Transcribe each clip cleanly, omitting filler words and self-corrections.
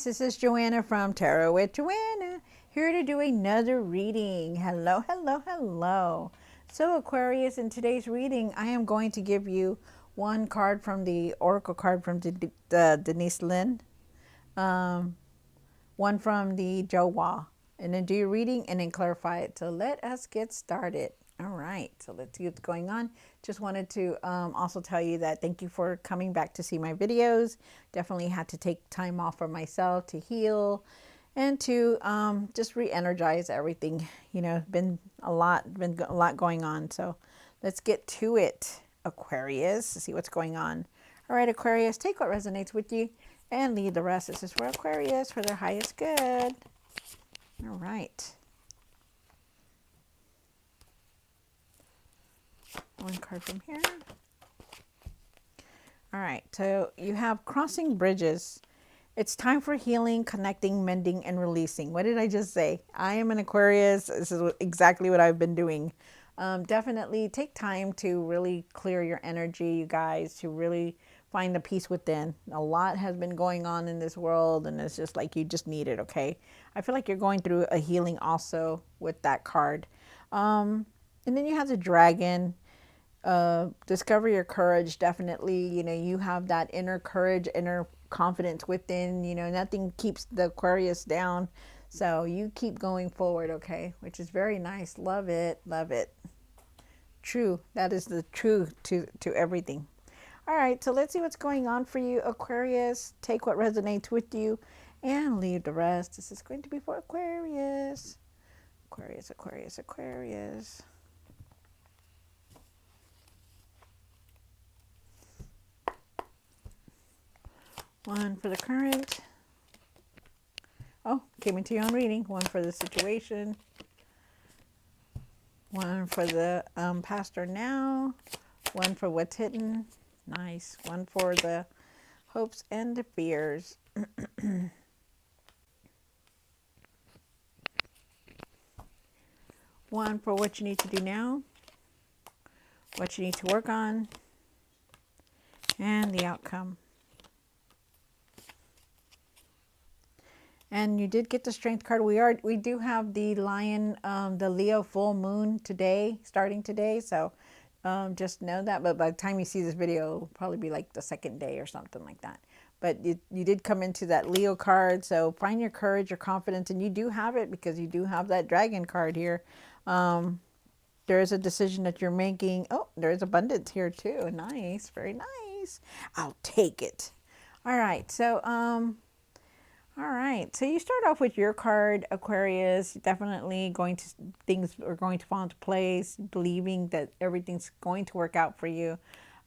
this is Joanna from Tarot with Joanna, here to do another reading. Hello, hello, hello. So Aquarius, in today's reading, I am going to give you one card from the Oracle card from Denise Lynn, one from the Jowa, and then do your reading and then clarify it. So let us get started. All right, so let's see what's going on. Just wanted to also tell you that thank you for coming back to see my videos. Definitely had to take time off for myself to heal and to just re-energize everything. You know, been a lot going on. So let's get to it, Aquarius, to see what's going on. All right, Aquarius, take what resonates with you and leave the rest. This is for Aquarius for their highest good. All right. One card from here. All right, so you have crossing bridges. It's time for healing, connecting, mending, and releasing. What did I just say? I am an Aquarius. This is exactly what I've been doing. Definitely take time to really clear your energy, you guys, to really find the peace within. A lot has been going on in this world, and it's just like you just need it, okay? I feel like you're going through a healing also with that card. And then you have the dragon. Discover your courage. Definitely, you know, you have that inner courage, inner confidence within. You know, nothing keeps the Aquarius down, so you keep going forward, okay? Which is very nice. Love it, love it. True, that is the truth to everything. All right, so let's see what's going on for you, Aquarius. Take what resonates with you and leave the rest. This is going to be for Aquarius. Aquarius, Aquarius, Aquarius. One for the current. Oh, came into your own reading. One for the situation. One for the past or now. One for what's hidden. Nice. One for the hopes and the fears. One for what you need to do now. What you need to work on. And the outcome. And you did get the strength card. We do have the lion, the Leo full moon today, starting today. So just know that. But by the time you see this video, it'll probably be like the second day or something like that. But you did come into that Leo card. So find your courage, your confidence, and you do have it because you do have that dragon card here. There is a decision that you're making. Oh, there's abundance here too. Nice, very nice. I'll take it. All right, so all right, so you start off with your card, Aquarius. Definitely things are going to fall into place, believing that everything's going to work out for you.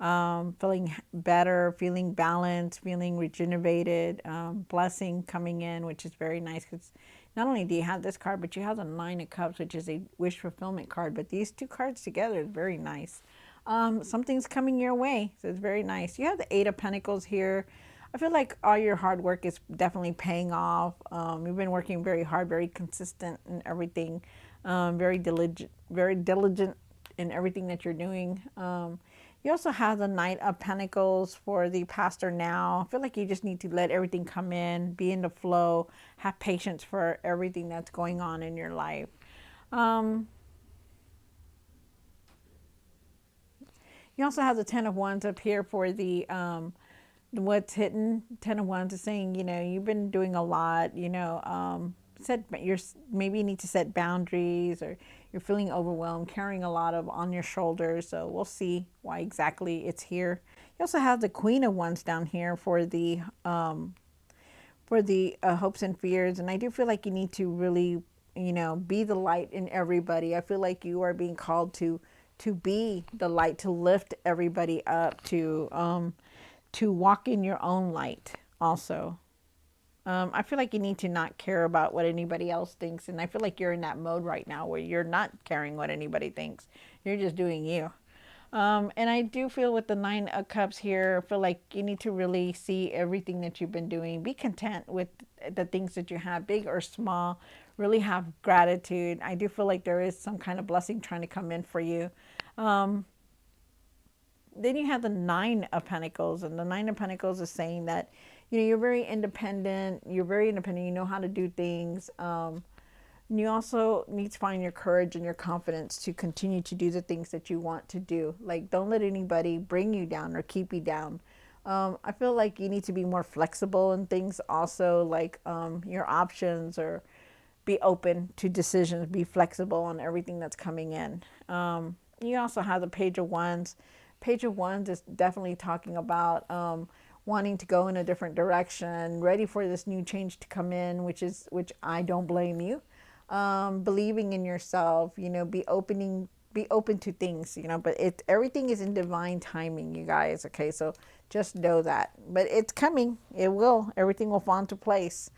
Feeling better, feeling balanced, feeling rejuvenated, blessing coming in, which is very nice because not only do you have this card, but you have the Nine of Cups, which is a wish fulfillment card. But these two cards together is very nice. Something's coming your way, so it's very nice. You have the Eight of Pentacles here. I feel like all your hard work is definitely paying off. You've been working very hard, very consistent in everything, very diligent in everything that you're doing. You also have the Knight of Pentacles for the past or now. I feel like you just need to let everything come in, be in the flow, have patience for everything that's going on in your life. You also have the Ten of Wands up here for the what's hidden. Ten of Wands is saying, you know, you've been doing a lot, you know, maybe you need to set boundaries, or you're feeling overwhelmed, carrying a lot on your shoulders. So we'll see why exactly it's here. You also have the Queen of Wands down here for the hopes and fears. And I do feel like you need to really, you know, be the light in everybody. I feel like you are being called to be the light, to lift everybody up, to walk in your own light also. I feel like you need to not care about what anybody else thinks. And I feel like you're in that mode right now where you're not caring what anybody thinks. You're just doing you. And I do feel with the Nine of Cups here, I feel like you need to really see everything that you've been doing. Be content with the things that you have, big or small. Really have gratitude. I do feel like there is some kind of blessing trying to come in for you. Then you have the Nine of Pentacles, and the Nine of Pentacles is saying that you know, you're very independent. You're very independent. You know how to do things. And you also need to find your courage and your confidence to continue to do the things that you want to do. Like, don't let anybody bring you down or keep you down. I feel like you need to be more flexible in things also, like your options, or be open to decisions, be flexible on everything that's coming in. You also have the Page of Wands. Page of Wands is definitely talking about wanting to go in a different direction, ready for this new change to come in, which I don't blame you. Believing in yourself, you know, be open to things, you know, but everything is in divine timing, you guys. Okay, so just know that. But it's coming. It will. Everything will fall into place.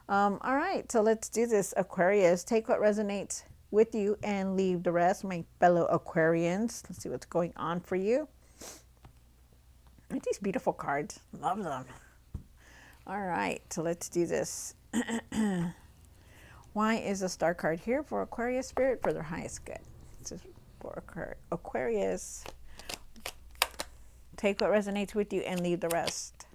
All right, so let's do this, Aquarius. Take what resonates with you and leave the rest, my fellow Aquarians. Let's see what's going on for you. Aren't these beautiful cards? Love them. All right, so let's do this. Why is a star card here for Aquarius spirit for their highest good? This is for Aquarius. Take what resonates with you and leave the rest.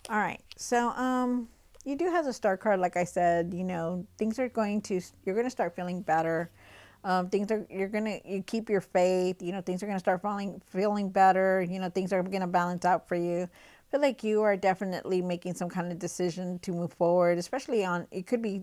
All right, so you do have the star card. Like I said, you know, you're going to start feeling better. You keep your faith, you know, things are going to start feeling better. You know, things are going to balance out for you. I feel like you are definitely making some kind of decision to move forward, especially it could be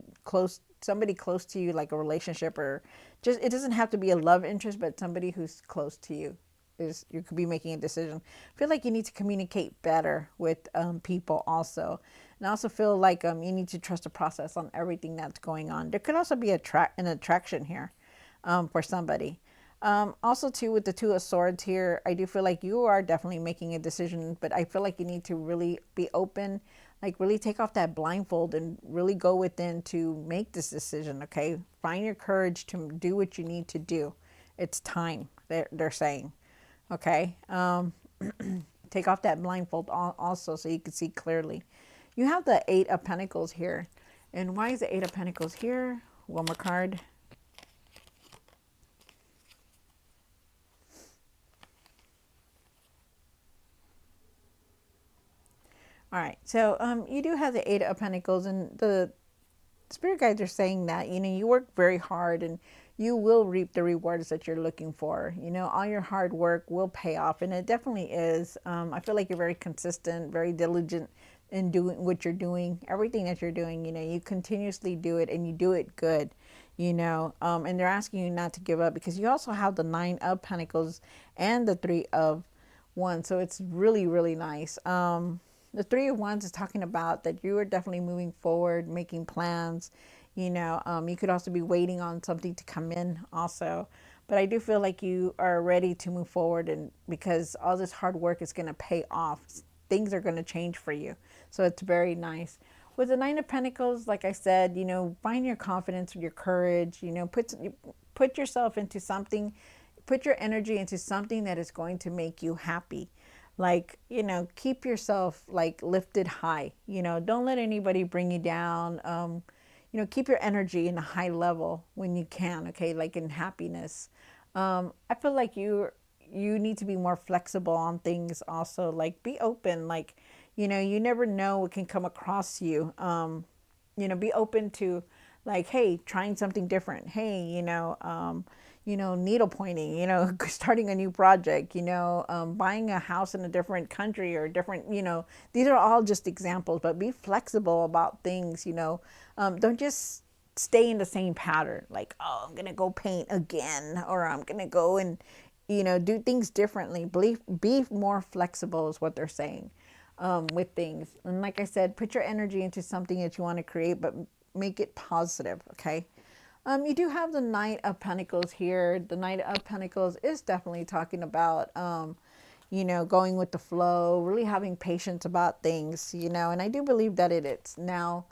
somebody close to you, like a relationship, or it doesn't have to be a love interest, but somebody who's close to you. You could be making a decision. I feel like you need to communicate better with people also. And I also feel like you need to trust the process on everything that's going on. There could also be an attraction here for somebody. Also, too, with the Two of Swords here, I do feel like you are definitely making a decision, but I feel like you need to really be open, like really take off that blindfold and really go within to make this decision, okay? Find your courage to do what you need to do. It's time, they're saying. Okay, take off that blindfold also so you can see clearly. You have the Eight of Pentacles here. And why is the Eight of Pentacles here? One more card. All right, so you do have the Eight of Pentacles, and the Spirit guides are saying that, you know, you work very hard and you will reap the rewards that you're looking for. You know, all your hard work will pay off, and it definitely is. I feel like you're very consistent, very diligent in doing what you're doing, everything that you're doing. You know, you continuously do it and you do it good, you know, and they're asking you not to give up because you also have the Nine of Pentacles and the Three of Wands. So it's really, really nice. The Three of Wands is talking about that you are definitely moving forward, making plans. You know, you could also be waiting on something to come in also. But I do feel like you are ready to move forward, and because all this hard work is going to pay off. Things are going to change for you. So it's very nice. With the Nine of Pentacles, like I said, you know, find your confidence, your courage, you know, put yourself into something, put your energy into something that is going to make you happy. Like, you know, keep yourself like lifted high, you know, don't let anybody bring you down. You know, keep your energy in a high level when you can, okay, like in happiness. I feel like you need to be more flexible on things also, like be open, like, you know, you never know what can come across you. You know, be open to like, hey, trying something different. Hey, you know, needle pointing, you know, starting a new project, you know, buying a house in a different country or different, you know, these are all just examples, but be flexible about things, you know. Don't just stay in the same pattern, like, oh, I'm going to go paint again, or I'm going to go and, you know, do things differently. Be more flexible is what they're saying with things. And like I said, put your energy into something that you want to create, but make it positive, okay? You do have the Knight of Pentacles here. The Knight of Pentacles is definitely talking about, you know, going with the flow, really having patience about things, you know, and I do believe that it is now,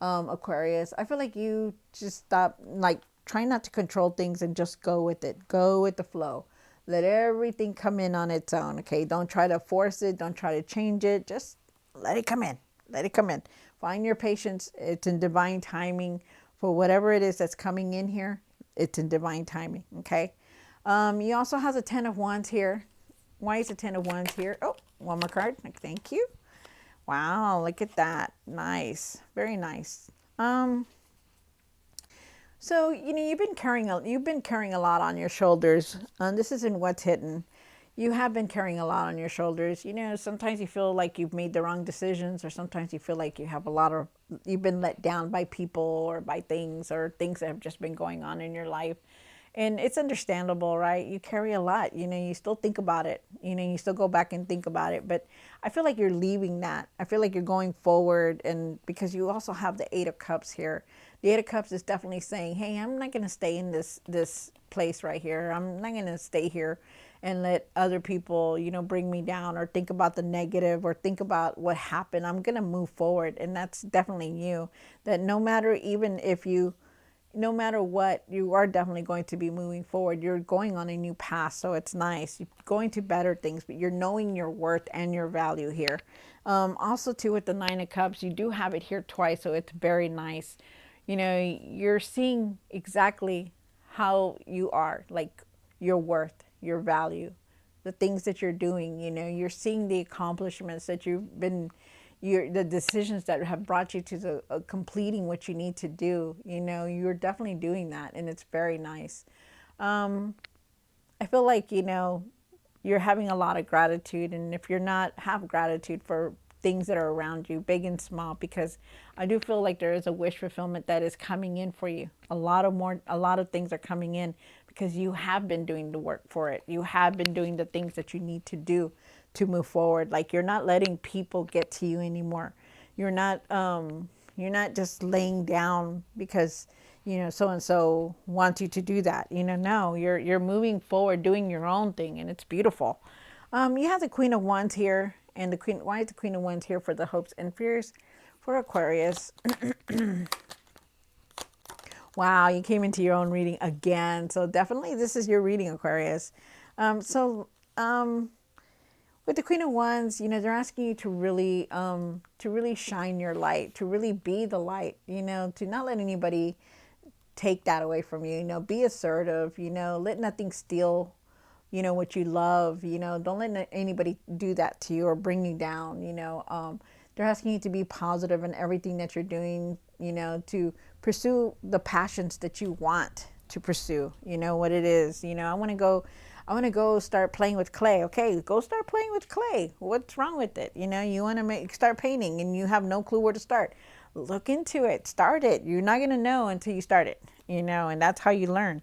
Aquarius. I feel like you just stop, like, try not to control things and just go with it. Go with the flow. Let everything come in on its own, okay? Don't try to force it. Don't try to change it. Just let it come in. Let it come in. Find your patience. It's in divine timing. For whatever it is that's coming in here, it's in divine timing, okay? You also have the Ten of Wands here. Why is the Ten of Wands here? Oh, one more card. Thank you. Wow, look at that. Nice. Very nice. Um, so you've been carrying a lot on your shoulders. This isn't what's hidden. You have been carrying a lot on your shoulders. Sometimes you feel like you've made the wrong decisions, or sometimes you feel like you've been let down by people or by things, or things that have just been going on in your life. And it's understandable, right? You carry a lot. You still think about it. You still go back and think about it. But I feel like you're leaving that. I feel like you're going forward, and because you also have the Eight of Cups here. The Eight of Cups is definitely saying, "Hey, I'm not going to stay in this place right here. I'm not going to stay here and let other people, bring me down, or think about the negative, or think about what happened. I'm going to move forward." And that's definitely you. That no matter what, you are definitely going to be moving forward. You're going on a new path, so it's nice. You're going to better things, but you're knowing your worth and your value here. Also, too, with the Nine of Cups, you do have it here twice, so it's very nice. You're seeing exactly how you are, like your worth, your value, the things that you're doing. You're seeing the accomplishments that the decisions that have brought you to the completing what you need to do. You're definitely doing that, and it's very nice. I feel like you're having a lot of gratitude, and if you're not, have gratitude for things that are around you, big and small, because I do feel like there is a wish fulfillment that is coming in for you. A lot of things are coming in because you have been doing the work for it. You have been doing the things that you need to do to move forward. Like, you're not letting people get to you anymore. You're not just laying down because so and so wants you to do that. No, you're moving forward, doing your own thing, and it's beautiful. You have the Queen of Wands here, and the Queen. Why is the Queen of Wands here for the hopes and fears for Aquarius? Wow, you came into your own reading again. So definitely, this is your reading, Aquarius. So with the Queen of Wands, they're asking you to really shine your light, to really be the light. To not let anybody take that away from you. Be assertive. Let nothing steal what you love. Don't let anybody do that to you or bring you down. They're asking you to be positive in everything that you're doing. To pursue the passions that you want to pursue. What it is. I want to go start playing with clay. Okay, go start playing with clay. What's wrong with it? You want to start painting and you have no clue where to start. Look into it. Start it. You're not going to know until you start it, and that's how you learn.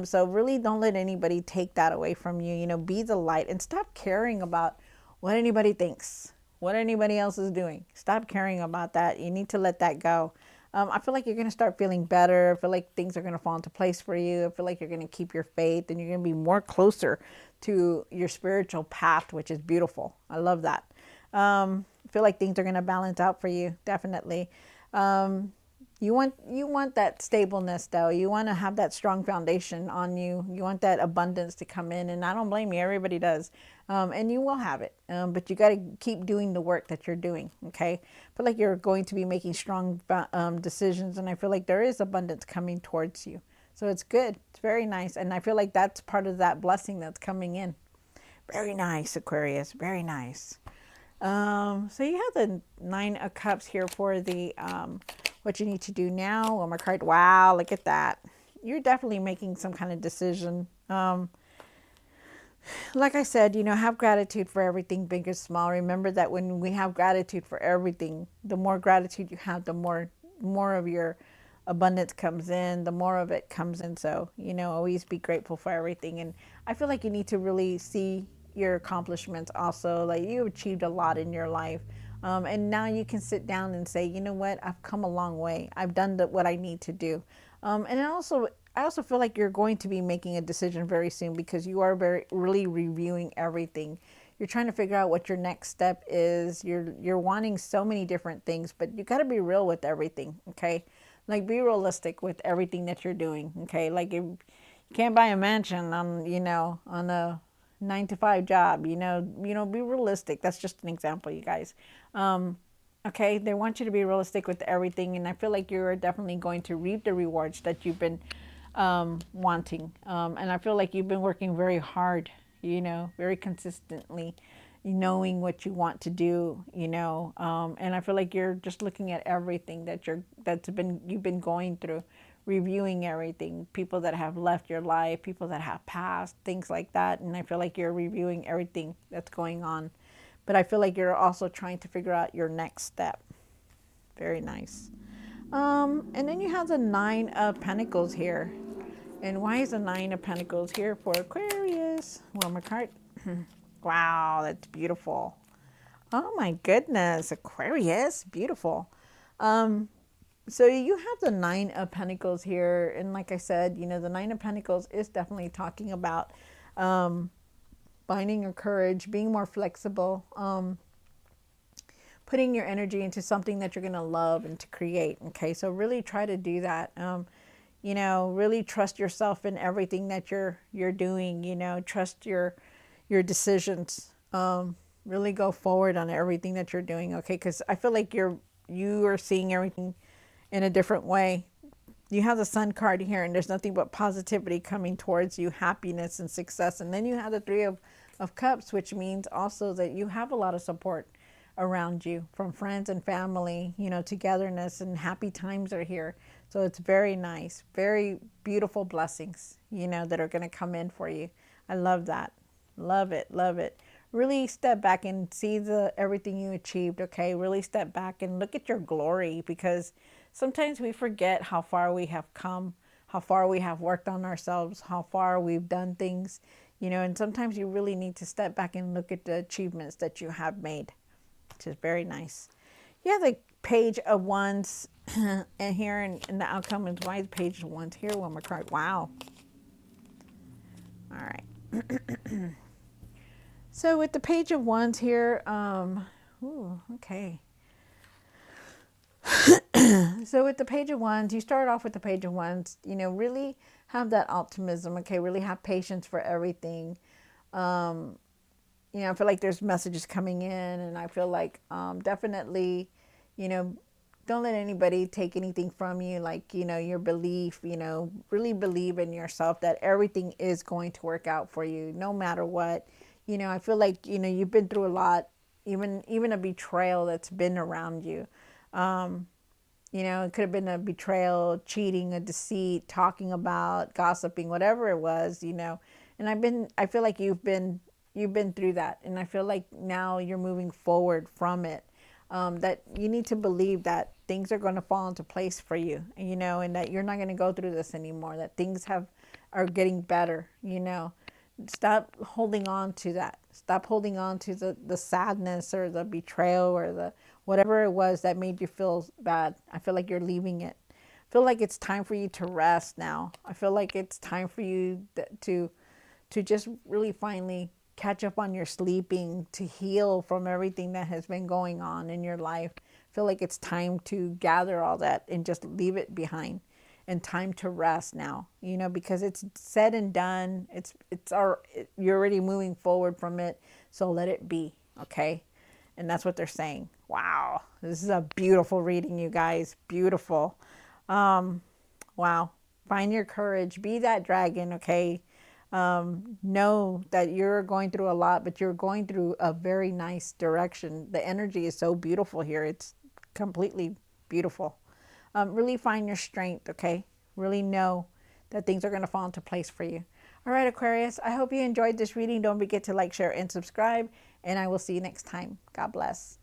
So really don't let anybody take that away from you. Be the light and stop caring about what anybody thinks, what anybody else is doing. Stop caring about that. You need to let that go. I feel like you're going to start feeling better. I feel like things are going to fall into place for you. I feel like you're going to keep your faith, and you're going to be more closer to your spiritual path, which is beautiful. I love that. I feel like things are going to balance out for you, definitely. You want that stableness, though. You want to have that strong foundation on you. You want that abundance to come in, and I don't blame you. Everybody does, and you will have it. But you got to keep doing the work that you're doing. Okay, I feel like you're going to be making strong decisions, and I feel like there is abundance coming towards you. So it's good. It's very nice, and I feel like that's part of that blessing that's coming in. Very nice, Aquarius. Very nice. So you have the Nine of Cups here for the what you need to do now. One more card. Wow, look at that. You're definitely making some kind of decision. Like I said, have gratitude for everything, big or small. Remember that when we have gratitude for everything, the more gratitude you have, the more of your abundance comes in, the more of it comes in. So, always be grateful for everything. And I feel like you need to really see your accomplishments also. Like, you've achieved a lot in your life. And now you can sit down and say, you know what, I've come a long way. I've done what I need to do. And I also feel like you're going to be making a decision very soon, because you are really reviewing everything. You're trying to figure out what your next step is. You're wanting so many different things, but you got to be real with everything. Okay, like, be realistic with everything that you're doing. Okay, like, you can't buy a mansion on a 9 to 5 job. Be realistic. That's just an example, you guys. Okay, they want you to be realistic with everything, and I feel like you're definitely going to reap the rewards that you've been wanting. And I feel like you've been working very hard, very consistently, knowing what you want to do, and I feel like you're just looking at everything you've been going through, reviewing everything, people that have left your life, people that have passed, things like that. And I feel like you're reviewing everything that's going on, but I feel like you're also trying to figure out your next step. Very nice. And then you have the Nine of Pentacles here. And why is the Nine of Pentacles here for Aquarius? One more card. Wow, that's beautiful. Oh my goodness, Aquarius, beautiful. So you have the Nine of Pentacles here, and like I said, the Nine of Pentacles is definitely talking about finding your courage, being more flexible, putting your energy into something that you're going to love and to create. Okay, so really try to do that. Really trust yourself in everything that you're doing. Trust your decisions. Really go forward on everything that you're doing. Okay, because I feel like you are seeing everything in a different way. You have the Sun card here, and there's nothing but positivity coming towards you, happiness and success. And then you have the Three of Cups, which means also that you have a lot of support around you from friends and family. Togetherness and happy times are here. So it's very nice, very beautiful blessings, that are going to come in for you. I love that. Love it, love it. Really step back and see everything you achieved, okay? Really step back and look at your glory, because sometimes we forget how far we have come, how far we have worked on ourselves, how far we've done things, and sometimes you really need to step back and look at the achievements that you have made, which is very nice. You have the Page of Wands and here in the outcome is why the Page of Wands here. One more card. Wow. All right. So with the Page of Wands here, okay. So with the Page of Wands, you start off with the Page of Wands, really have that optimism, okay? Really have patience for everything. I feel like there's messages coming in, and I feel like definitely, don't let anybody take anything from you, like, your belief, really believe in yourself that everything is going to work out for you no matter what. I feel like, you've been through a lot, even a betrayal that's been around you. It could have been a betrayal, cheating, a deceit, talking about, gossiping, whatever it was, and I feel like you've been through that. And I feel like now you're moving forward from it. That you need to believe that things are going to fall into place for you, and that you're not going to go through this anymore, that things are getting better, Stop holding on to that. Stop holding on to the sadness or the betrayal or the whatever it was that made you feel bad. I feel like you're leaving it. I feel like it's time for you to rest now. I feel like it's time for you to just really finally catch up on your sleeping, to heal from everything that has been going on in your life. I feel like it's time to gather all that and just leave it behind, and time to rest now, because it's said and done. You're already moving forward from it. So let it be. Okay. And that's what they're saying. Wow. This is a beautiful reading, you guys. Beautiful. Wow. Find your courage. Be that dragon. Okay. Know that you're going through a lot, but you're going through a very nice direction. The energy is so beautiful here. It's completely beautiful. Really find your strength, okay? Really know that things are going to fall into place for you. All right, Aquarius, I hope you enjoyed this reading. Don't forget to like, share, and subscribe, and I will see you next time. God bless.